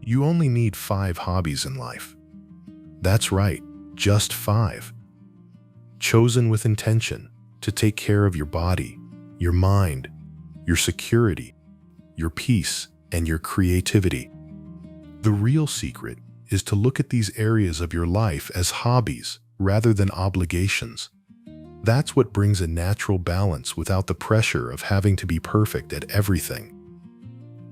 You only need 5 hobbies in life. That's right, just 5. Chosen with intention to take care of your body, your mind, your security, your peace, and your creativity. The real secret is to look at these areas of your life as hobbies rather than obligations. That's what brings a natural balance without the pressure of having to be perfect at everything.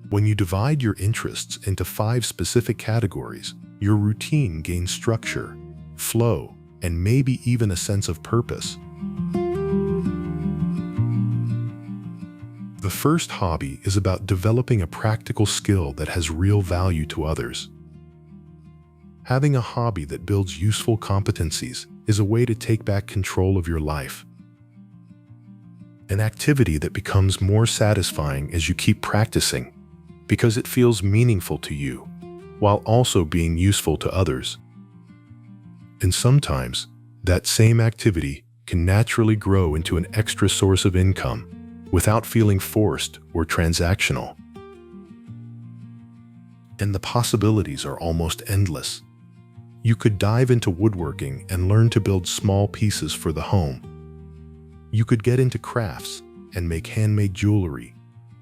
When you divide your interests into 5 specific categories, your routine gains structure, flow, and maybe even a sense of purpose. The first hobby is about developing a practical skill that has real value to others. Having a hobby that builds useful competencies is a way to take back control of your life. An activity that becomes more satisfying as you keep practicing because it feels meaningful to you, while also being useful to others. And sometimes, that same activity can naturally grow into an extra source of income without feeling forced or transactional. And the possibilities are almost endless. You could dive into woodworking and learn to build small pieces for the home. You could get into crafts and make handmade jewelry,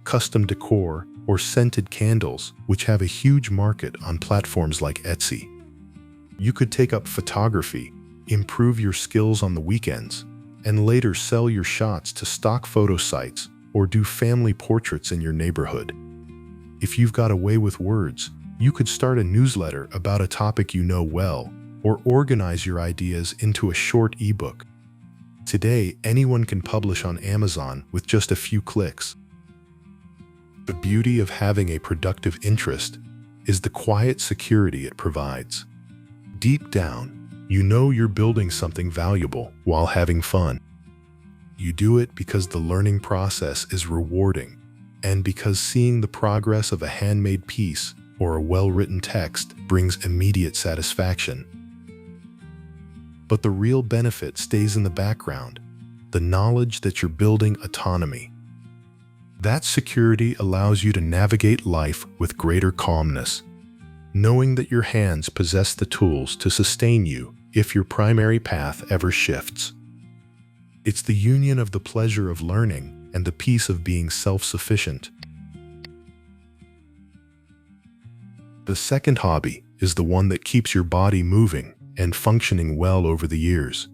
custom decor, or scented candles, which have a huge market on platforms like Etsy. You could take up photography, improve your skills on the weekends, and later sell your shots to stock photo sites or do family portraits in your neighborhood. If you've got a way with words, you could start a newsletter about a topic you know well, or organize your ideas into a short ebook. Today, anyone can publish on Amazon with just a few clicks. The beauty of having a productive interest is the quiet security it provides. Deep down, you know you're building something valuable while having fun. You do it because the learning process is rewarding, and because seeing the progress of a handmade piece or a well-written text brings immediate satisfaction. But the real benefit stays in the background, the knowledge that you're building autonomy. That security allows you to navigate life with greater calmness, knowing that your hands possess the tools to sustain you if your primary path ever shifts. It's the union of the pleasure of learning and the peace of being self-sufficient. The second hobby is the one that keeps your body moving and functioning well over the years.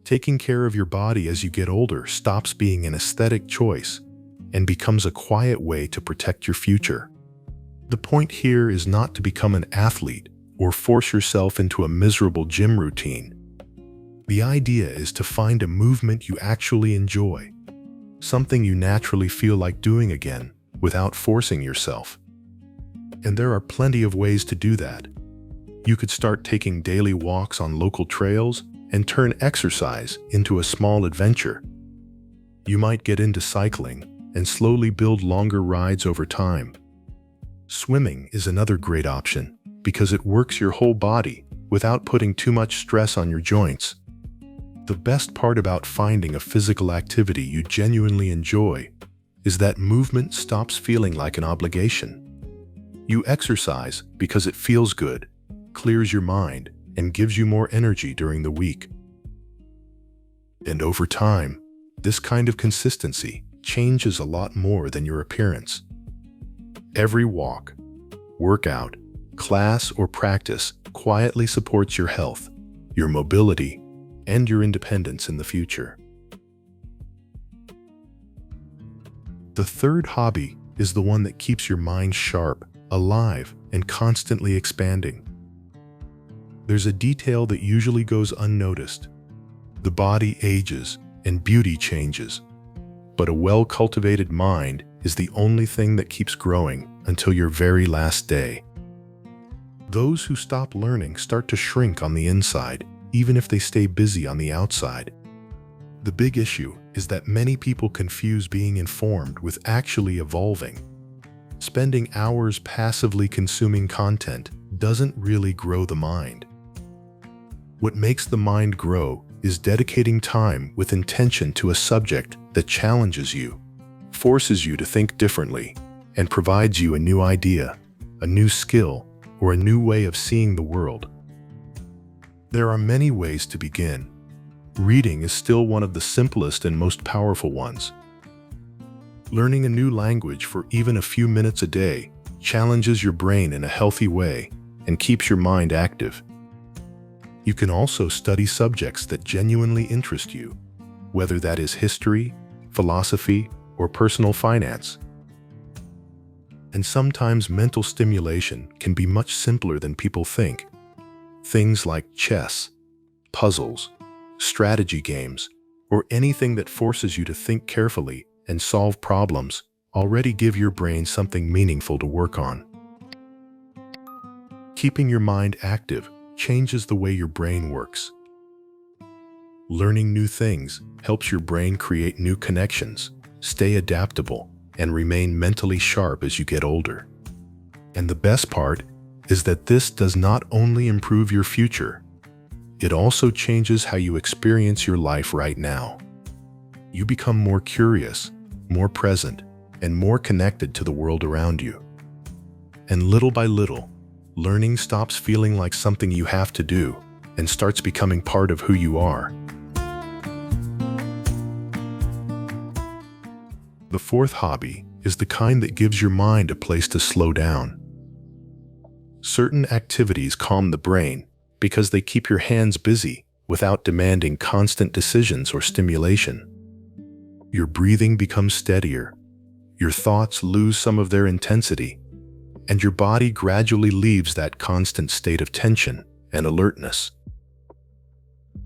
Taking care of your body as you get older stops being an aesthetic choice and becomes a quiet way to protect your future. The point here is not to become an athlete or force yourself into a miserable gym routine. The idea is to find a movement you actually enjoy, something you naturally feel like doing again without forcing yourself. And there are plenty of ways to do that. You could start taking daily walks on local trails and turn exercise into a small adventure. You might get into cycling and slowly build longer rides over time. Swimming is another great option because it works your whole body without putting too much stress on your joints. The best part about finding a physical activity you genuinely enjoy is that movement stops feeling like an obligation. You exercise because it feels good, clears your mind, and gives you more energy during the week. And over time, this kind of consistency changes a lot more than your appearance. Every walk, workout, class, or practice quietly supports your health, your mobility, and your independence in the future. The third hobby is the one that keeps your mind sharp, alive, and constantly expanding. There's a detail that usually goes unnoticed. The body ages and beauty changes, but a well-cultivated mind is the only thing that keeps growing until your very last day. Those who stop learning start to shrink on the inside, even if they stay busy on the outside. The big issue is that many people confuse being informed with actually evolving. Spending hours passively consuming content doesn't really grow the mind. What makes the mind grow is dedicating time with intention to a subject that challenges you, forces you to think differently, and provides you a new idea, a new skill, or a new way of seeing the world. There are many ways to begin. Reading is still one of the simplest and most powerful ones. Learning a new language for even a few minutes a day challenges your brain in a healthy way and keeps your mind active. You can also study subjects that genuinely interest you, whether that is history, philosophy, or personal finance. And sometimes mental stimulation can be much simpler than people think. Things like chess, puzzles, strategy games, or anything that forces you to think carefully and solve problems already give your brain something meaningful to work on. Keeping your mind active changes the way your brain works. Learning new things helps your brain create new connections, stay adaptable, and remain mentally sharp as you get older. And the best part is that this does not only improve your future, it also changes how you experience your life right now. You become more curious, more present, and more connected to the world around you. And little by little, learning stops feeling like something you have to do and starts becoming part of who you are. The fourth hobby is the kind that gives your mind a place to slow down. Certain activities calm the brain because they keep your hands busy without demanding constant decisions or stimulation. Your breathing becomes steadier, your thoughts lose some of their intensity, and your body gradually leaves that constant state of tension and alertness.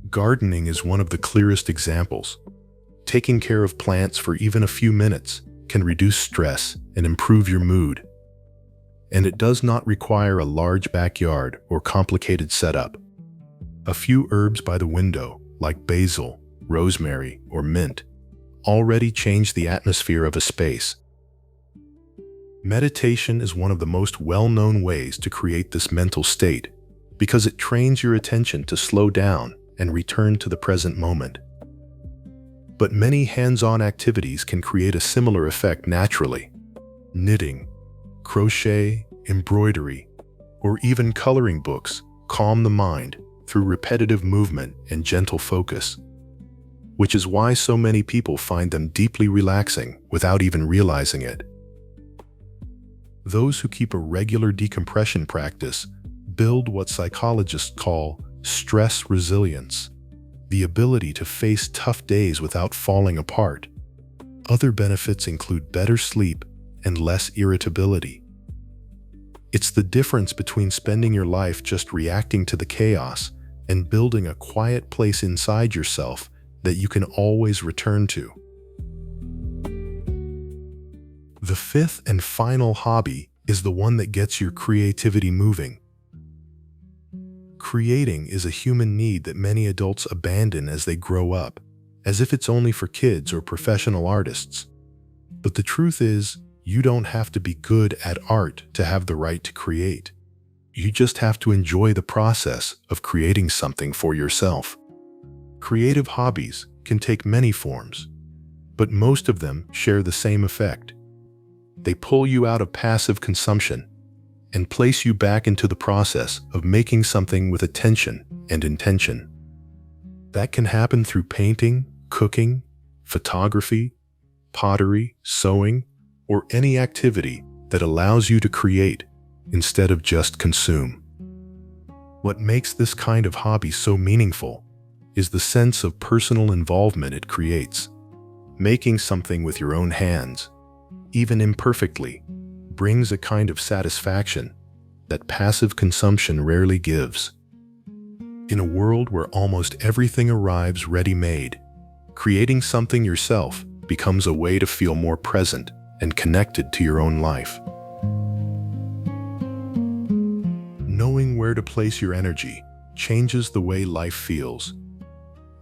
Gardening is one of the clearest examples. Taking care of plants for even a few minutes can reduce stress and improve your mood. And it does not require a large backyard or complicated setup. A few herbs by the window, like basil, rosemary, or mint, already change the atmosphere of a space. Meditation is one of the most well-known ways to create this mental state because it trains your attention to slow down and return to the present moment. But many hands-on activities can create a similar effect naturally. Knitting, crochet, embroidery, or even coloring books calm the mind through repetitive movement and gentle focus, which is why so many people find them deeply relaxing without even realizing it. Those who keep a regular decompression practice build what psychologists call stress resilience, the ability to face tough days without falling apart. Other benefits include better sleep and less irritability. It's the difference between spending your life just reacting to the chaos and building a quiet place inside yourself that you can always return to. The fifth and final hobby is the one that gets your creativity moving. Creating is a human need that many adults abandon as they grow up, as if it's only for kids or professional artists. But the truth is, you don't have to be good at art to have the right to create. You just have to enjoy the process of creating something for yourself. Creative hobbies can take many forms, but most of them share the same effect. They pull you out of passive consumption and place you back into the process of making something with attention and intention. That can happen through painting, cooking, photography, pottery, sewing, or any activity that allows you to create instead of just consume. What makes this kind of hobby so meaningful is the sense of personal involvement it creates. Making something with your own hands, even imperfectly, brings a kind of satisfaction that passive consumption rarely gives. In a world where almost everything arrives ready-made, creating something yourself becomes a way to feel more present and connected to your own life. Knowing where to place your energy changes the way life feels.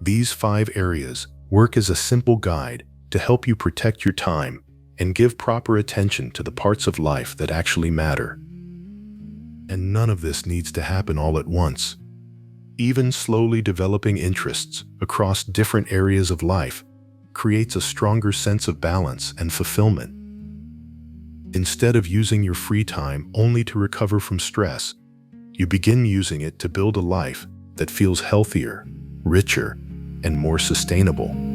These 5 areas work as a simple guide to help you protect your time and give proper attention to the parts of life that actually matter. And none of this needs to happen all at once. Even slowly developing interests across different areas of life creates a stronger sense of balance and fulfillment. Instead of using your free time only to recover from stress, you begin using it to build a life that feels healthier, richer, and more sustainable.